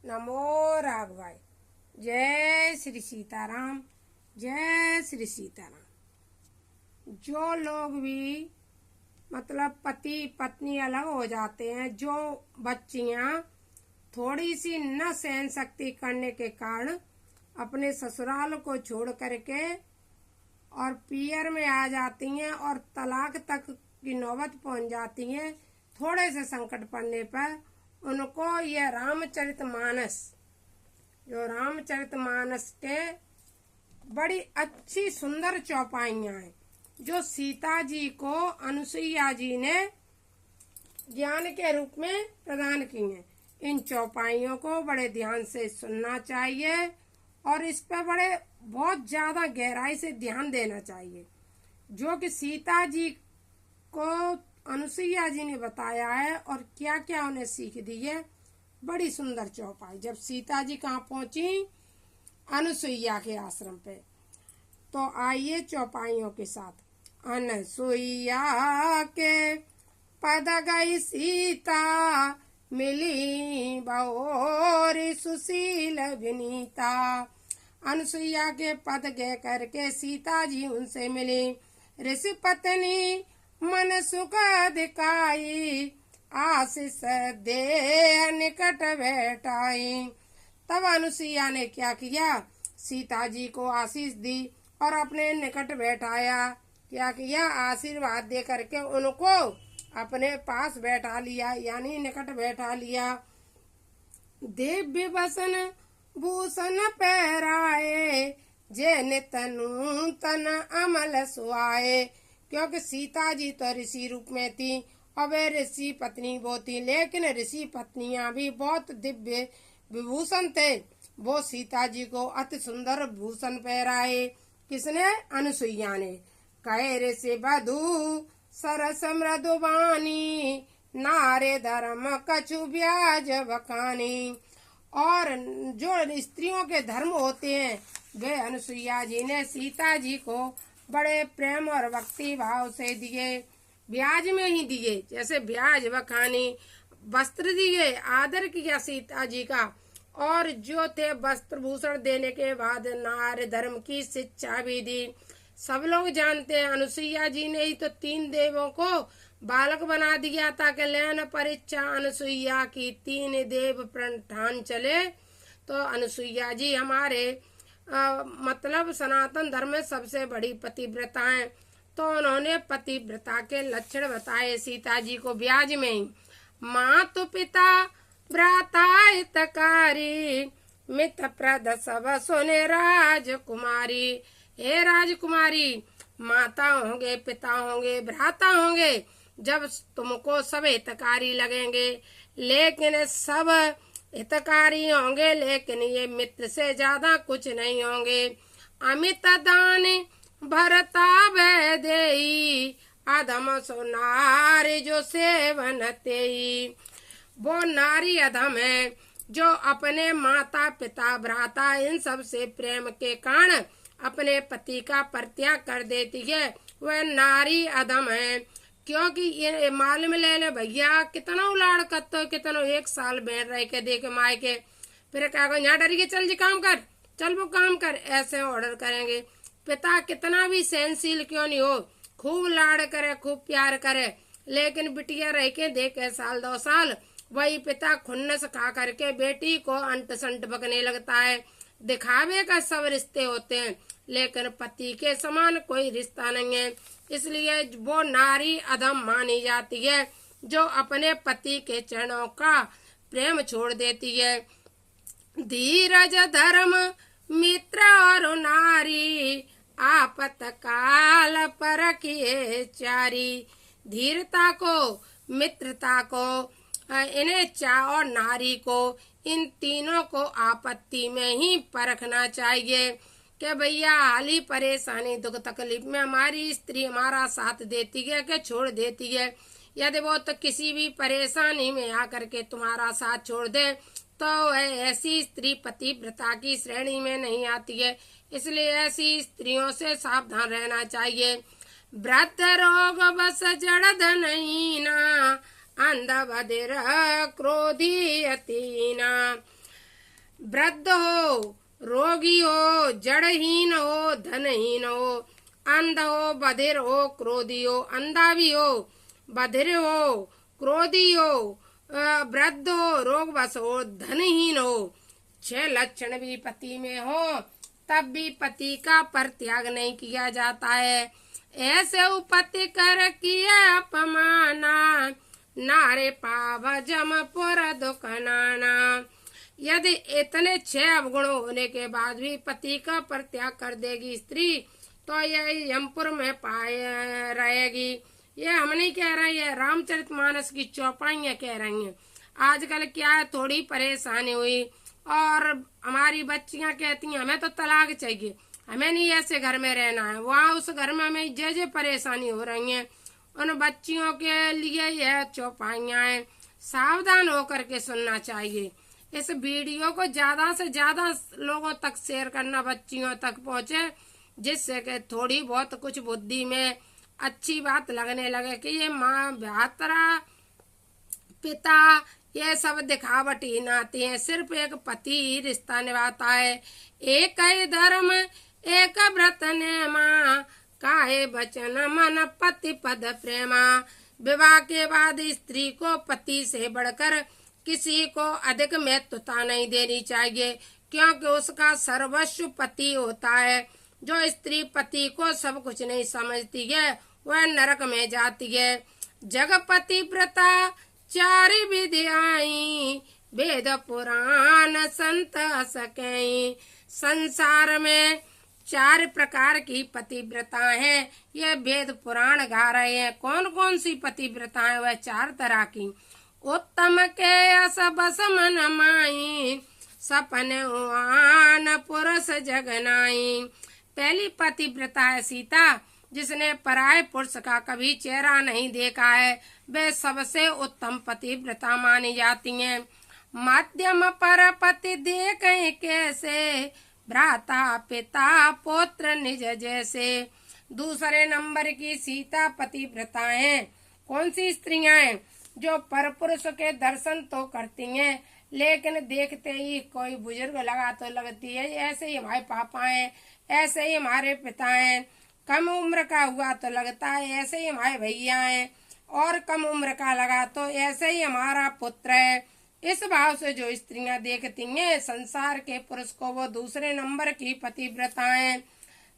नमो राघवाय। जय श्री सीताराम, जय श्री सीताराम। जो लोग भी मतलब पति पत्नी अलग हो जाते हैं, जो बच्चियां थोड़ी सी न सहन शक्ति करने के कारण अपने ससुराल को छोड़ करके और पियर में आ जाती हैं और तलाक तक की नौबत पहुंच जाती हैं, थोड़े से संकट पड़ने पर उनको यह रामचरितमानस, जो रामचरितमानस के बड़ी अच्छी सुंदर चौपाइयां हैं जो सीता जी को अनुसुईया जी ने ज्ञान के रूप में प्रदान की हैं। इन चौपाइयों को बड़े ध्यान से सुनना चाहिए और इस पर बहुत ज्यादा गहराई से ध्यान देना चाहिए। जो कि सीता जी को अनुसुईया जी ने बताया है और क्या क्या उन्हें सीख दी है। बड़ी सुंदर चौपाई। जब सीता जी कहाँ पहुंची? अनुसुईया के आश्रम पे। तो आइए चौपाइयों के साथ। अनुसुईया के पद गई सीता, मिली बहोरी सुशील विनीता। अनुसुईया के पद गए करके सीता जी उनसे मिली, ऋषि पत्नी मन सुख दिखाई, आशीष दे निकट बैठाई। तब अनुसुईया ने क्या किया? सीता जी को आशीष दी और अपने निकट बैठाया। क्या किया? आशीर्वाद दे करके उनको अपने पास बैठा लिया, यानी निकट बैठा लिया। दिव्य वसन भूषण पहराए, जे नितनु तन अमल सुहाए। क्योंकि सीता जी तो ऋषि रूप में थी और वे ऋषि पत्नी वो थी, लेकिन ऋषि पत्नियां भी बहुत दिव्य विभूषण थे। वो सीता जी को अति सुंदर भूषण पहराए। किसने? अनुसुईया ने। कहे ऋषि वधू सरस मृदुवानी, नारे धर्म कछु ब्याज बखानी। और जो स्त्रियों के धर्म होते हैं वे अनुसुईया जी ने सीता जी को बड़े प्रेम और भक्ति भाव से दिए, ब्याज में ही दिए। जैसे ब्याज बखानी, वस्त्र दिए, आदर किया सीता जी का। और जो थे वस्त्र भूषण देने के बाद नार धर्म की शिक्षा भी दी। सब लोग जानते हैं अनुसुईया जी ने ही तो 3 देवों को बालक बना दिया था कि लेन परीक्षा अनुसुईया की, 3 देव ठान चले। तो अनुसुईया जी हमारे मतलब सनातन धर्म में सबसे बड़ी पतिव्रता हैं। तो उन्होंने पतिव्रता के लक्षण बताए सीता जी को ब्याज में ही। मातु पिता भ्राता हितकारी, मित प्रद सब सुने राजकुमारी। हे राजकुमारी, माता होंगे, पिता होंगे, भ्राता होंगे, जब तुमको सब हितकारी लगेंगे, लेकिन सब हितकारी होंगे, लेकिन ये मित्र से ज्यादा कुछ नहीं होंगे। अमित दान भरता वह देई, अधम सो नारी जो सेवन तेई। वो नारी अधम है जो अपने माता पिता भ्राता इन सब से प्रेम के कारण अपने पति का परित्याग कर देती है, वह नारी अधम है। क्योंकि ये मालूम ले ले भैया, कितना उलाड़ करते, कितना 1 साल बैठ रहे के देखे माए के, फिर क्या कहो यहाँ डरी के चल जी काम कर, चल वो काम कर, ऐसे ऑर्डर करेंगे। पिता कितना भी सहनशील क्यों नहीं हो, खूब लाड़ करे, खूब प्यार करे, लेकिन बिटिया रह के देखे 1 साल 2 साल, वही पिता खुन्नस खा करके बेटी को अंट संट बकने लगता है। दिखावे का सब रिश्ते होते हैं, लेकिन पति के समान कोई रिश्ता नहीं है। इसलिए वो नारी अधम मानी जाती है जो अपने पति के चरणों का प्रेम छोड़ देती है। धीरज धर्म मित्र और नारी, आपत काल परखिए चारी। धीरता को, मित्रता को, इन्हें और नारी को, इन तीनों को आपत्ति में ही परखना चाहिए कि भैया हाली परेशानी दुख तकलीफ में हमारी स्त्री हमारा साथ देती है कि छोड़ देती है। यदि वो तो किसी भी परेशानी में आकर के तुम्हारा साथ छोड़ दे तो ऐसी स्त्री पतिव्रता की श्रेणी में नहीं आती है। इसलिए ऐसी स्त्रियों से सावधान रहना चाहिए। वृद्ध रोग बस जड़ धनहीना, अंध बधिर क्रोधी अतीना। वृद्ध हो, रोगी हो, जड़हीन हो, धनहीन हो, अंध हो, बधिर हो, क्रोधी हो, अंधा भी हो, बधिर हो, क्रोधी हो, वृद्ध हो, रोगवश हो, धनहीन हो, 6 लक्षण भी पति में हो तब भी पति का परित्याग नहीं किया जाता है। ऐसे उपति कर किया अपमाना, नारे पाव जमपुर दुख नाना। यदि इतने 6 अवगुण होने के बाद भी पति का परित्याग कर देगी स्त्री तो यह यमपुर में पाए रहेगी। ये हम नहीं कह रहे हैं, रामचरितमानस की चौपाइयाँ कह रही हैं। आजकल क्या है, थोड़ी परेशानी हुई और हमारी बच्चियां कहती हैं हमें तो तलाक चाहिए, हमें नहीं ऐसे घर में रहना है। वहाँ उस घर में हमें जे परेशानी हो रही है, उन बच्चियों के लिए यह चौपाइयाँ हैं। सावधान होकर के सुनना चाहिए। इस वीडियो को ज्यादा से ज्यादा लोगों तक शेयर करना, बच्चियों तक पहुँचे, जिससे कि थोड़ी बहुत कुछ बुद्धि में अच्छी बात लगने लगे कि ये माँ भातरा पिता ये सब दिखावटी नाते हैं, सिर्फ एक पति ही रिश्ता निभाता है। एक ही धर्म एक व्रत नेमा, काहे वचन मन पति पद प्रेमा। विवाह के बाद स्त्री को पति से बढ़कर किसी को अधिक महत्वता नहीं देनी चाहिए, क्योंकि उसका सर्वस्व पति होता है। जो स्त्री पति को सब कुछ नहीं समझती है वह नरक में जाती है। जगपति व्रता 4 विद्याएं, वेद पुराण संत सकें। संसार में 4 प्रकार की पतिव्रता हैं। ये वेद पुराण गा रहे हैं। कौन कौन सी पतिव्रता है? वह 4 तरह की। उत्तम के अस बस मन माई, सपन आन पुरुष जगनाई। पहली पतिव्रता है सीता, जिसने पराये पुरुष का कभी चेहरा नहीं देखा है। वे सबसे उत्तम पतिव्रता मानी जाती हैं। मध्यम पर पति देखें कैसे, भ्राता पिता पुत्र निज जैसे। दूसरे नंबर की सीता पतिव्रता हैं। कौन सी स्त्रियां हैं? जो परपुरुष के दर्शन तो करती हैं, लेकिन देखते ही कोई बुजुर्ग लगा तो लगती है ऐसे ही हमारे पापा हैं, ऐसे ही हमारे पिता हैं। कम उम्र का हुआ तो लगता है ऐसे ही हमारे भैया हैं, और कम उम्र का लगा तो ऐसे ही हमारा पुत्र है। इस भाव से जो स्त्रियां देखती हैं संसार के पुरुष को, वो दूसरे नंबर की पतिव्रता हैं।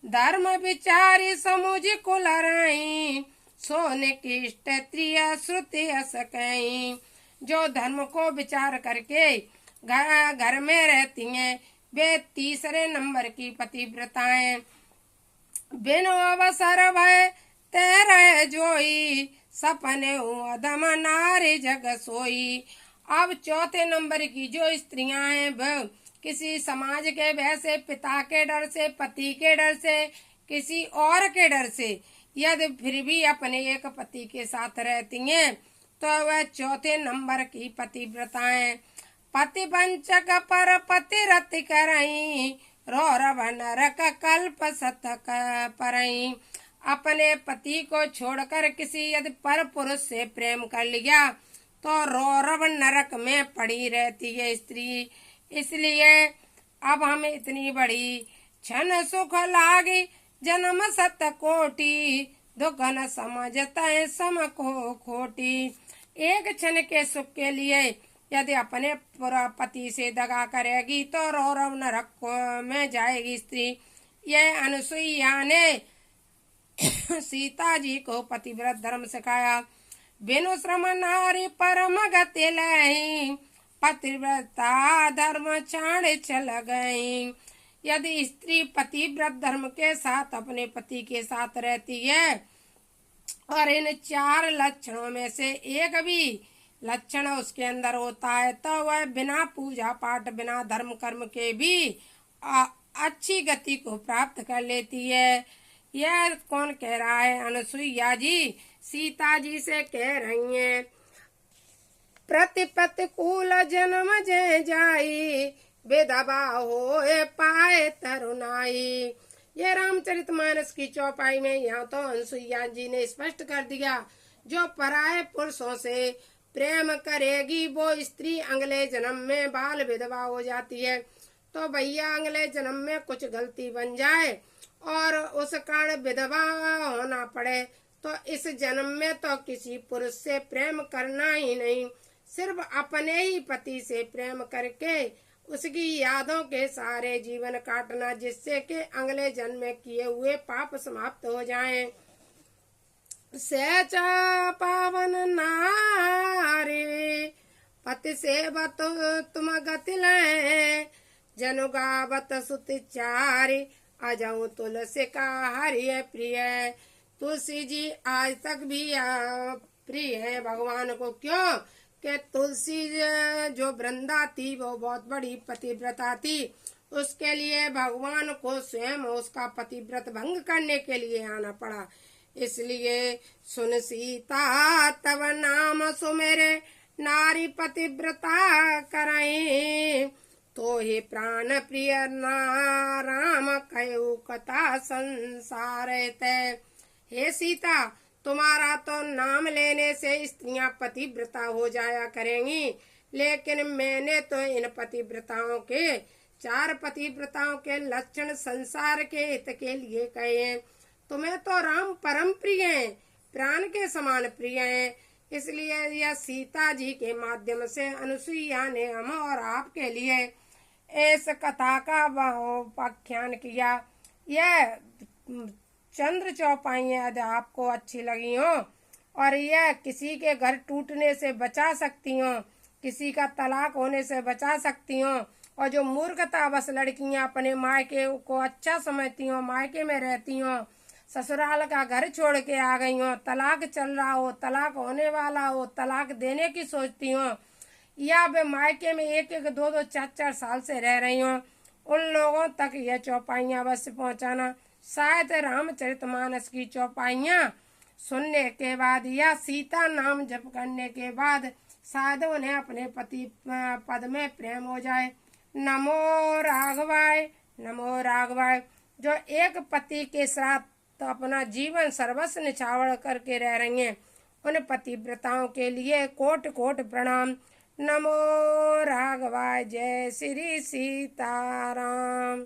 धर्म विचारी समुझ कुल रही, सोने की स्त्रिय श्रुति असकई। जो धर्म को विचार करके घर में रहती हैं वे तीसरे नंबर की पतिव्रता हैं। बिनु अवसर भय तेरे जोई, सपने अधम नारी जग सोई। अब चौथे नंबर की जो स्त्रियां हैं वह किसी समाज के भय से, पिता के डर से, पति के डर से, किसी और के डर से, यदि फिर भी अपने एक पति के साथ रहती हैं तो वह चौथे नंबर की पतिव्रता हैं। पति वंचक पर पति रति करई, रौरव नरक कल्प सतक परई। अपने पति को छोड़कर किसी यदि पर पुरुष से प्रेम कर लिया तो रौरव नरक में पड़ी रहती है स्त्री। इसलिए अब हमें इतनी बड़ी क्षण सुख लागी जन्म सत कोटि, दुख न समझता है सम को खोटी। एक क्षण के सुख के लिए यदि अपने पति से दगा करेगी तो रौरव नरक में जाएगी स्त्री। यह अनुसुईया ने सीता जी को पतिव्रत धर्म सिखाया। बिनु श्रम नारी परम गति लही, पतिव्रता धर्म छाड़ चल गई। यदि स्त्री पतिव्रत धर्म के साथ अपने पति के साथ रहती है और इन 4 लक्षणों में से एक भी लक्षण उसके अंदर होता है तो वह बिना पूजा पाठ, बिना धर्म कर्म के भी अच्छी गति को प्राप्त कर लेती है। यह कौन कह रहा है? अनुसुईया जी सीता जी से कह रही हैं। प्रतिपतिकूल जन्म जे जाई, विधवा होए पाए तरुणाई। यह रामचरितमानस की चौपाई में यहाँ तो अनुसुईया जी ने स्पष्ट कर दिया, जो पराये पुरुषों से प्रेम करेगी वो स्त्री अगले जन्म में बाल विधवा हो जाती है। तो भैया अगले जन्म में कुछ गलती बन जाए और उस कारण विधवा होना पड़े तो इस जन्म में तो किसी पुरुष से प्रेम करना ही नहीं, सिर्फ अपने ही पति से प्रेम करके उसकी यादों के सारे जीवन काटना, जिससे कि अगले जन्म में किए हुए पाप समाप्त हो जाएं। सहज पावन नारी पति सेवत तुम गति लें, जनु गावत सुतिचारी अजऊ तुलसी का हरिय प्रिय। तुलसी जी आज तक भी प्रिय है भगवान को। क्यों कि तुलसी जो वृंदा थी वो बहुत बड़ी पतिव्रता थी, उसके लिए भगवान को स्वयं उसका पतिव्रत भंग करने के लिए आना पड़ा। इसलिए सुन सीता तव नाम सुमेरे, नारी पतिव्रता करई, तो हे प्राण प्रिय राम कहो कथा संसार तय। हे सीता, तुम्हारा तो नाम लेने से स्त्रियां पतिव्रता हो जाया करेंगी, लेकिन मैंने तो इन पतिव्रताओं के 4 पतिव्रताओं के लक्षण संसार के हित के लिए कहे हैं। तुम्हें तो राम परम प्रिय हैं, प्राण के समान प्रिय हैं। इसलिए यह सीता जी के माध्यम से अनुसुईया ने हम और आपके लिए इस कथा का व्याख्यान किया। यह चंद्र चौपाइयाँ यदि आपको अच्छी लगी हो और यह किसी के घर टूटने से बचा सकती हो, किसी का तलाक होने से बचा सकती हो, और जो मूर्खता बस लड़कियां अपने मायके को अच्छा समझती हो, मायके में रहती हो, ससुराल का घर छोड़ के आ गई हो, तलाक चल रहा हो, तलाक होने वाला हो, तलाक देने की सोचती हो, या वे मायके में 1-1, 2-2, 4-4 साल से रह रही हो, उन लोगों तक यह चौपाइयाँ बस पहुँचाना। शायद रामचरितमानस की चौपाइयाँ सुनने के बाद या सीता नाम जप करने के बाद शायद उन्हें अपने पति पद में प्रेम हो जाए। नमो राघवाय, नमो राघवाय। जो एक पति के साथ तो अपना जीवन सर्वस्व निछावर करके रह रही हैं, उन पतिव्रताओं के लिए कोट कोट प्रणाम। नमो राघवाय। जय श्री सीताराम।